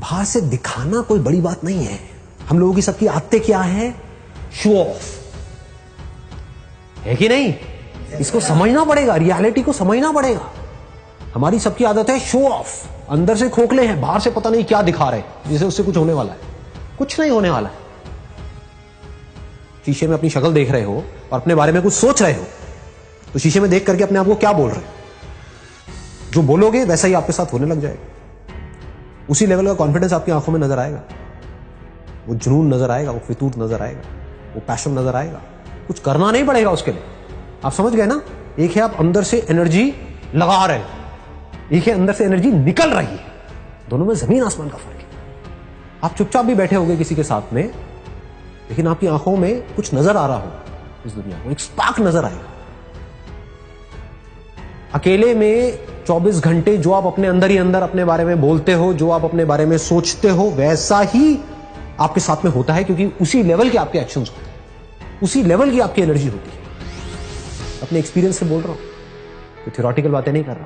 बाहर से दिखाना कोई बड़ी बात नहीं है। हम लोगों की सबकी आदतें क्या है? शो ऑफ, है कि नहीं? इसको समझना पड़ेगा, रियलिटी को समझना पड़ेगा। हमारी सबकी आदत है शो ऑफ, अंदर से खोखले हैं, बाहर से पता नहीं क्या दिखा रहे हैं, जैसे उससे कुछ होने वाला है। कुछ नहीं होने वाला है। शीशे में अपनी शक्ल देख रहे हो और अपने बारे में कुछ सोच रहे हो, तो शीशे में देख करके अपने आप को क्या बोल रहे हो? जो बोलोगे वैसा ही आपके साथ होने लग जाएगा। उसी लेवल का कॉन्फिडेंस आपकी आंखों में नजर आएगा, वो जुनून नजर आएगा, वो फितूर नजर आएगा, वो पैशन नजर आएगा। कुछ करना नहीं पड़ेगा उसके लिए। आप समझ गए ना? एक है आप अंदर से एनर्जी लगा रहे हो, एक है अंदर से एनर्जी निकल रही है। दोनों में जमीन आसमान का फर्क है। आप चुपचाप भी बैठे होगे किसी के साथ में, लेकिन आपकी आंखों में कुछ नजर आ रहा होगा, इस दुनिया को एक स्पार्क नजर आएगा। अकेले में 24 घंटे जो आप अपने अंदर ही अंदर अपने बारे में बोलते हो, जो आप अपने बारे में सोचते हो, वैसा ही आपके साथ में होता है, क्योंकि उसी लेवल के आपके एक्शंस होते हैं, उसी लेवल की आपकी एनर्जी होती है। अपने एक्सपीरियंस से बोल रहा हूं, तो थ्योरेटिकल बातें नहीं कर रहा।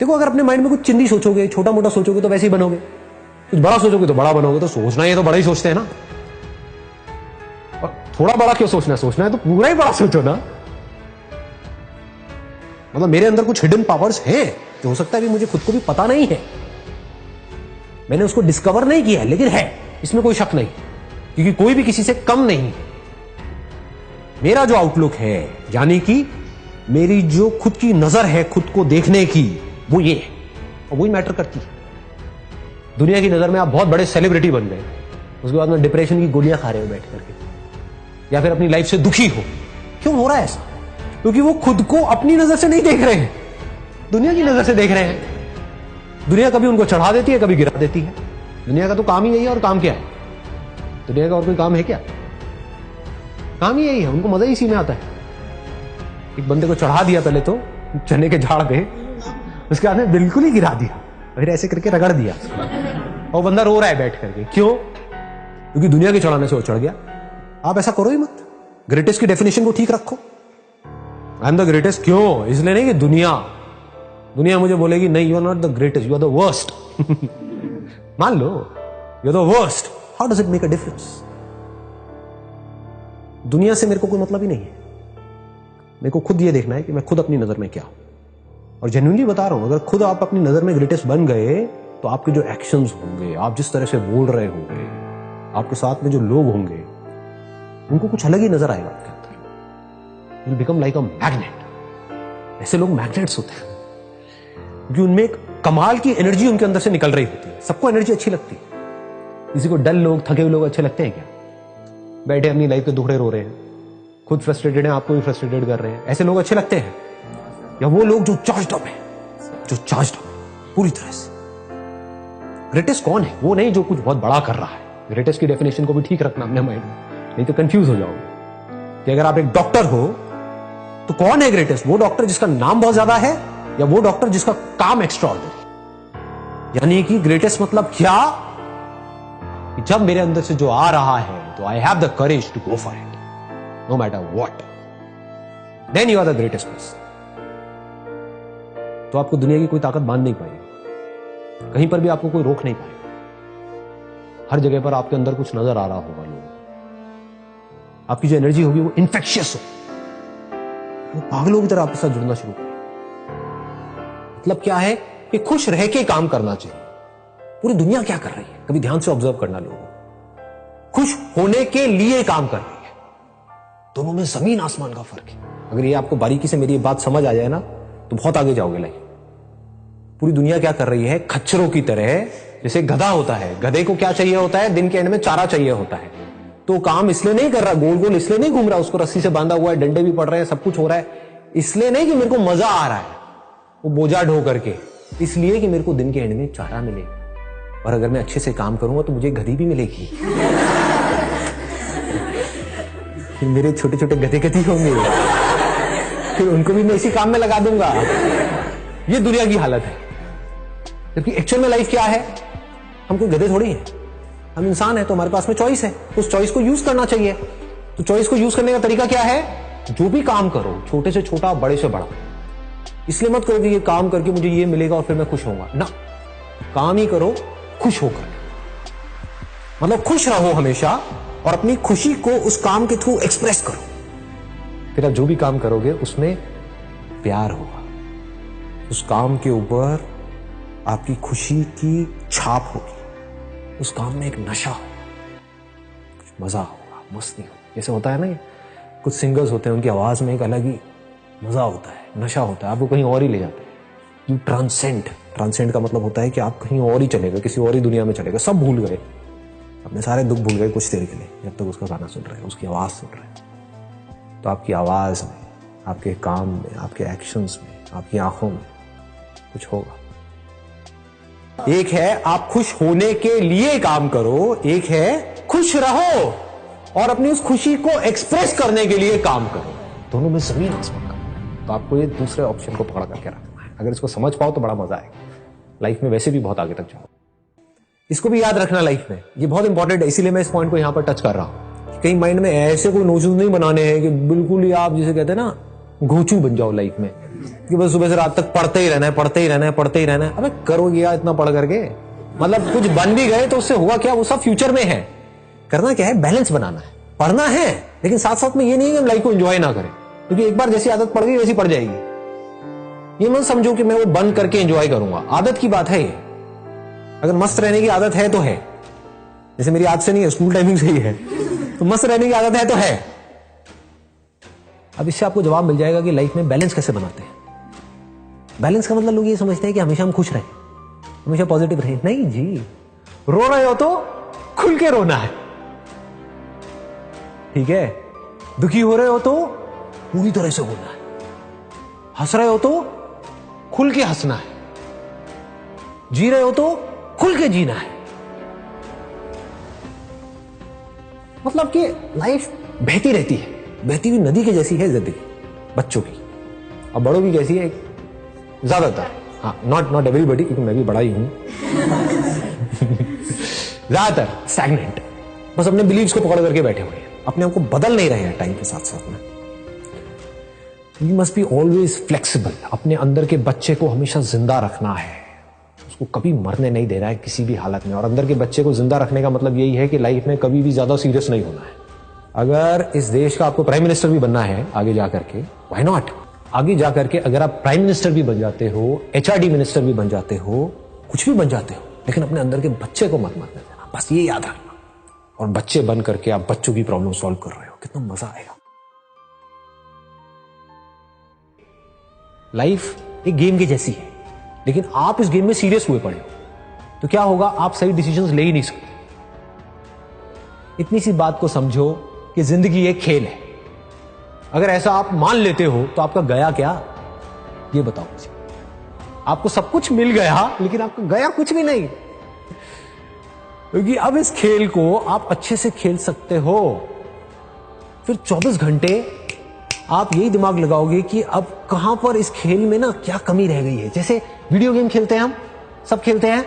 देखो, अगर अपने माइंड में कुछ चिंदी सोचोगे, छोटा मोटा सोचोगे, तो वैसे ही बनोगे। कुछ बड़ा सोचोगे तो बड़ा बनोगे। तो सोचना ही है तो बड़ा ही सोचते हैं ना। और थोड़ा बड़ा क्यों सोचना है? सोचना है तो पूरा ही बड़ा सोचो ना। मतलब मेरे अंदर कुछ हिडन पावर्स हैं, जो हो सकता है भी मुझे खुद को भी पता नहीं है, मैंने उसको डिस्कवर नहीं किया है, लेकिन है, इसमें कोई शक नहीं, क्योंकि कोई भी किसी से कम नहीं है। मेरा जो आउटलुक है, यानी कि मेरी जो खुद की नजर है खुद को देखने की, वो ये है, और वही मैटर करती है। दुनिया की नजर में आप बहुत बड़े सेलिब्रिटी बन गए, उसके बाद में डिप्रेशन की गोलियां खा रहे हो बैठ करके, या फिर अपनी लाइफ से दुखी हो। क्यों हो रहा है ऐसा? क्योंकि वो खुद को अपनी नजर से नहीं देख रहे हैं, दुनिया की नजर से देख रहे हैं। दुनिया कभी उनको चढ़ा देती है, कभी गिरा देती है। दुनिया का तो काम ही यही है। और काम क्या है? दुनिया का और कोई काम है क्या? काम ही यही है। उनको मजा ही इसी में आता है। एक बंदे को चढ़ा दिया पहले तो चने के झाड़ पे, उसके बाद में बिल्कुल ही गिरा दिया, फिर ऐसे करके रगड़ दिया, और बंदा रो रहा है बैठ करके। क्यों? क्योंकि दुनिया के चढ़ाने से वो चढ़ गया। आप ऐसा करो ही मत। ग्रेटेस्ट की डेफिनेशन को ठीक रखो। I am the greatest. क्यों? इसलिए नहीं कि दुनिया मुझे बोलेगी नहीं, you are not the greatest, you are the worst. मान लो you are the worst, how does it make a difference? दुनिया से मेरे को कोई मतलब ही नहीं है। मेरे को खुद ये देखना है कि मैं खुद अपनी नजर में क्या हूं। और जेन्युइनली बता रहा हूं, अगर खुद आप अपनी नजर में ग्रेटेस्ट बन गए, तो आपके जो एक्शंस होंगे, आप जिस तरह से बोल रहे होंगे, आपके साथ में जो लोग होंगे, उनको कुछ अलग ही नजर आएगा आपके अंदर। You will become like a magnet. ऐसे लोग मैग्नेट्स होते हैं क्योंकि उनमें एक कमाल की एनर्जी उनके अंदर से निकल रही होती है। सबको एनर्जी अच्छी लगती है। किसी को डल लोग, थके हुए लोग अच्छे लगते हैं क्या? बैठे अपनी लाइफ के दुखड़े रो रहे हैं, खुद फ्रस्ट्रेटेड हैं, आपको भी फ्रस्ट्रेटेड कर रहे हैं, ऐसे लोग अच्छे लगते हैं? या वो लोग जो चार्ज्ड अप है, जो चार्ज्ड अप है पूरी तरह से? ग्रेटेस्ट कौन है? वो नहीं जो कुछ बहुत बड़ा कर रहा है। ग्रेटेस्ट की डेफिनेशन को भी ठीक रखना अपने माइंड में, नहीं तो कंफ्यूज हो जाओगे। कि अगर आप एक डॉक्टर हो तो कौन है ग्रेटेस्ट? वो डॉक्टर जिसका नाम बहुत ज्यादा है, या वो डॉक्टर जिसका काम एक्स्ट्राऑर्डिनरी? यानी कि ग्रेटेस्ट मतलब क्या? कि जब मेरे अंदर से जो आ रहा है, तो I have the courage to go for it, no matter what, then you are the greatest person. तो आपको दुनिया की कोई ताकत बांध नहीं पाएगी, कहीं पर भी आपको कोई रोक नहीं पाएगा। हर जगह पर आपके अंदर कुछ नजर आ रहा होगा। लोग, आपकी जो एनर्जी होगी वो इन्फेक्शियस हो, वो पागलों की तरह आपके साथ जुड़ना शुरू करें। मतलब क्या है? कि खुश रह के काम करना चाहिए। पूरी दुनिया क्या कर रही है, कभी ध्यान से ऑब्जर्व करना। लोग खुश होने के लिए काम कर रही है। दोनों में जमीन आसमान का फर्क है। अगर ये आपको बारीकी से मेरी बात समझ आ जाए ना, तो बहुत आगे जाओगे लाइफ। पूरी दुनिया क्या कर रही है? खच्चरों की तरह, जैसे गधा होता है, गधे को क्या चाहिए होता है? दिन के एंड में चारा चाहिए होता है। तो काम इसलिए नहीं कर रहा, गोल गोल इसलिए नहीं घूम रहा, उसको रस्सी से बांधा हुआ है, डंडे भी पड़ रहे हैं, सब कुछ हो रहा है, इसलिए नहीं कि मेरे को मजा आ रहा है वो बोझा ढो करके, इसलिए कि मेरे को दिन के एंड में चारा मिले। और अगर मैं अच्छे से काम करूंगा तो मुझे गधी भी मिलेगी। फिर मेरे छोटे छोटे गधे होंगे, फिर उनको भी मैं इसी काम में लगा दूंगा। ये दुनिया की हालत है। जबकि एक्चुअल में लाइफ क्या है? हम कोई गधे थोड़ी हैं, हम इंसान हैं। तो हमारे पास में चॉइस है, उस चॉइस को यूज करना चाहिए। तो चॉइस को यूज करने का तरीका क्या है? जो भी काम करो, छोटे से छोटा, बड़े से बड़ा, इसलिए मत करो कि ये काम करके मुझे ये मिलेगा और फिर मैं खुश होऊंगा ना। काम ही करो खुश होकर, मतलब खुश रहो हमेशा और अपनी खुशी को उस काम के थ्रू एक्सप्रेस करो। फिर आप जो भी काम करोगे उसमें प्यार होगा, उस काम के ऊपर आपकी खुशी की छाप होगी, उस काम में एक नशा होगा, कुछ मजा होगा, मस्ती होगी। जैसे होता है ना, कुछ सिंगर्स होते हैं उनकी आवाज में एक अलग ही मजा होता है, नशा होता है, आपको कहीं और ही ले जाते हैं। यू ट्रांसेंड का मतलब होता है कि आप कहीं और ही चले गए, किसी और ही दुनिया में चले गए, सब भूल गए, अपने सारे दुख भूल गए कुछ देर के लिए, जब तक उसका गाना सुन रहे हैं, उसकी आवाज सुन रहे हैं। तो आपकी आवाज में, आपके काम में, आपके एक्शंस में, आपकी आंखों में कुछ होगा। एक है आप खुश होने के लिए काम करो, एक है खुश रहो और अपनी उस खुशी को एक्सप्रेस करने के लिए काम करो। दोनों में जमीन आसमान का फर्क है। तो आपको ये दूसरे ऑप्शन को पकड़ करके रखना है। अगर इसको समझ पाओ तो बड़ा मजा आएगा, लाइफ में वैसे भी बहुत आगे तक जाओ। इसको भी याद रखना लाइफ में, ये बहुत इंपॉर्टेंट है, इसीलिए मैं इस पॉइंट को यहां पर टच कर रहा हूं। कहीं माइंड में ऐसे कोई नोशंस नहीं बनाने हैं कि बिल्कुल ही आप जिसे कहते हैं ना घोचू बन जाओ लाइफ में, कि बस सुबह से रात तक पढ़ते ही रहना है, पढ़ते ही रहना है, पढ़ते ही रहना है। अबे करोगे यार इतना पढ़ करके, मतलब कुछ बन भी गए तो उससे हुआ क्या, वो सब फ्यूचर में है। करना क्या है, बैलेंस बनाना है, पढ़ना है, लेकिन साथ साथ में ये नहीं कि हम लाइफ को एंजॉय ना करें, क्योंकि एक बार जैसी आदत पड़ गई वैसी पड़ जाएगी। ये मत समझो कि मैं वो बंद करके एंजॉय करूंगा, आदत की बात है ये। अगर मस्त रहने की आदत है तो है, जैसे मेरी आदत से नहीं है, स्कूल टाइमिंग से ही है, तो मस्त रहने की आदत है तो है। अब इससे आपको जवाब मिल जाएगा कि लाइफ में बैलेंस कैसे बनाते हैं। बैलेंस का मतलब लोग ये समझते हैं कि हमेशा हम खुश रहें, हमेशा पॉजिटिव रहें। नहीं जी, रो रहे हो तो खुल के रोना है, ठीक है। दुखी हो रहे हो तो पूरी तरह से होना है, हंस रहे हो तो खुल के हंसना है, जी रहे हो तो खुल के जीना है। मतलब कि लाइफ बहती रहती है, बहती हुई नदी के जैसी है जिंदगी बच्चों की। अब बड़ों की कैसी है, ज्यादातर, हाँ, नॉट एवरीबॉडी, क्योंकि मैं भी बड़ा ही हूं ज्यादातर स्टैग्नेंट, बस अपने बिलीव्स को पकड़ करके बैठे हुए हैं, अपने आप को बदल नहीं रहे हैं टाइम के साथ साथ में। You must be always flexible, अपने अंदर के बच्चे को हमेशा जिंदा रखना है, उसको कभी मरने नहीं दे रहा है किसी भी हालत में। और अंदर के बच्चे को जिंदा रखने का मतलब यही है कि लाइफ में कभी भी ज्यादा सीरियस नहीं होना है। अगर इस देश का आपको प्राइम मिनिस्टर भी बनना है आगे जाकर के, व्हाई नॉट, आगे जाकर के अगर आप प्राइम मिनिस्टर भी बन जाते हो, एचआरडी मिनिस्टर भी बन जाते हो, कुछ भी बन जाते हो, लेकिन अपने अंदर के बच्चे को मत मरने देना, बस ये याद रखना। और बच्चे बन करके आप बच्चों की प्रॉब्लम सॉल्व कर रहे हो, कितना मजा आएगा। लाइफ एक गेम की जैसी है, लेकिन आप इस गेम में सीरियस हुए पड़े हो तो क्या होगा, आप सही डिसीजंस ले ही नहीं सकते। इतनी सी बात को समझो कि जिंदगी एक खेल है। अगर ऐसा आप मान लेते हो तो आपका गया क्या, ये बताओ मुझे। आपको सब कुछ मिल गया लेकिन आपका गया कुछ भी नहीं, क्योंकि अब इस खेल को आप अच्छे से खेल सकते हो। फिर 24 घंटे आप यही दिमाग लगाओगे कि अब कहां पर इस खेल में ना क्या कमी रह गई है। जैसे वीडियो गेम खेलते हैं, हम सब खेलते हैं,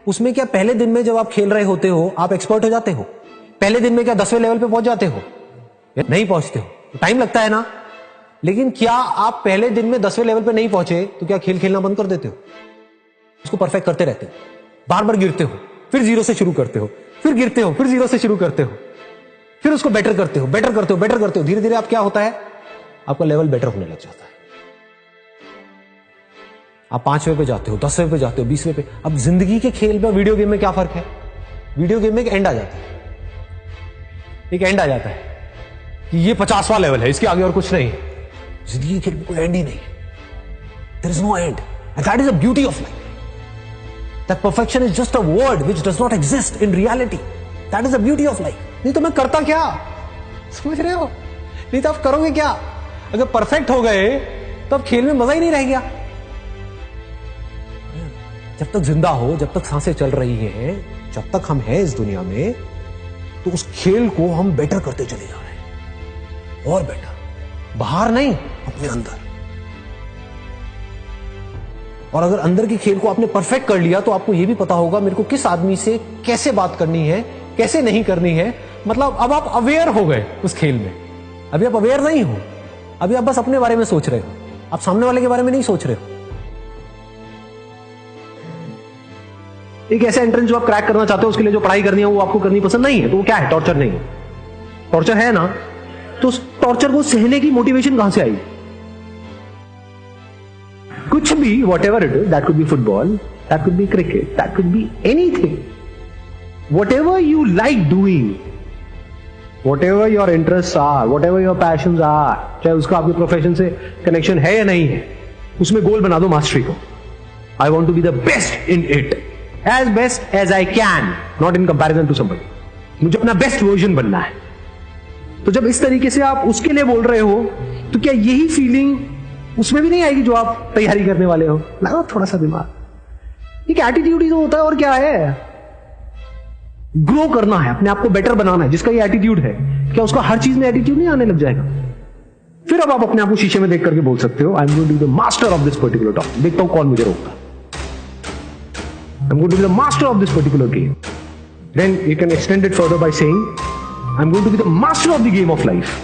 उसमें क्या पहले दिन में जब आप खेल रहे होते हो आप एक्सपर्ट हो जाते हो? पहले दिन में क्या 10वें लेवल पे पहुंच जाते हो? नहीं पहुंचते हो, टाइम लगता है ना। लेकिन क्या आप पहले दिन में 10वें लेवल पे नहीं पहुंचे तो क्या खेल खेलना बंद कर देते हो? उसको परफेक्ट करते रहते हो, बार बार गिरते हो, फिर जीरो से शुरू करते हो, फिर गिरते हो, फिर जीरो से शुरू करते हो, फिर उसको बेटर करते हो, बेटर करते हो, बेटर करते हो। धीरे धीरे आप क्या होता है, आपका लेवल बेटर होने लग जाता है। आप 5वें पे जाते हो, 10वें पे जाते हो, 20वें पे। अब जिंदगी के खेल में वीडियो गेम में क्या फर्क है? वीडियो गेम में एक एंड आ जाता है, एक एंड आ जाता है कि ये 50वां लेवल है, इसके आगे और कुछ नहीं है। जिंदगी के खेल में कोई एंड ही नहीं है, there is no end, and that is the beauty of life. That perfection is just a word which does not exist in reality. That is the beauty of life. नहीं तो मैं करता क्या, समझ रहे हो? नहीं तो आप करोगे क्या? अगर परफेक्ट हो गए तो अब खेल में मजा ही नहीं रह गया। जब तक जिंदा हो, जब तक सांसें चल रही हैं, जब तक हम हैं इस दुनिया में, तो उस खेल को हम बेटर करते चले जा रहे हैं, और बेटर, बाहर नहीं, अपने अंदर। और अगर अंदर के खेल को आपने परफेक्ट कर लिया तो आपको यह भी पता होगा मेरे को किस आदमी से कैसे बात करनी है, कैसे नहीं करनी है। मतलब अब आप अवेयर हो गए उस खेल में। अभी आप अवेयर नहीं हो, अभी आप बस अपने बारे में सोच रहे हो, आप सामने वाले के बारे में नहीं सोच रहे हो। एक ऐसा एंट्रेंस जो आप क्रैक करना चाहते हो, उसके लिए जो पढ़ाई करनी है वो आपको करनी पसंद नहीं है, तो वो क्या है? टॉर्चर नहीं है। टॉर्चर है ना, तो उस टॉर्चर को सहने की मोटिवेशन कहां से आई? कुछ भी, whatever it is, that could be football, that could be cricket, that could be anything, whatever you like doing, whatever your interest are, whatever your passion are, चाहे उसका आपके profession से connection है या नहीं है, उसमें गोल बना दो मास्टरी को। I want to be the best in it, as best as I can, not in comparison to somebody. मुझे अपना बेस्ट वर्जन बनना है। तो जब इस तरीके से आप उसके लिए बोल रहे हो, तो क्या यही फीलिंग उसमें भी नहीं आएगी जो आप तैयारी करने वाले हो? लगाओ थोड़ा सा दिमाग। एक एटीट्यूड ही तो होता है, और क्या है? ग्रो करना है, अपने आप को बेटर बनाना है। जिसका ये एटीट्यूड है, क्या उसका हर चीज में एटीट्यूड नहीं आने लग जाएगा? फिर अब आप अपने आप को शीशे में देख करके बोल सकते हो, I am going to be the master of this particular topic. देखता हूं कौन मुझे रोकता। I am going to be the master of this particular game. Then you can extend it further by saying, I am going to be the master of the game of life.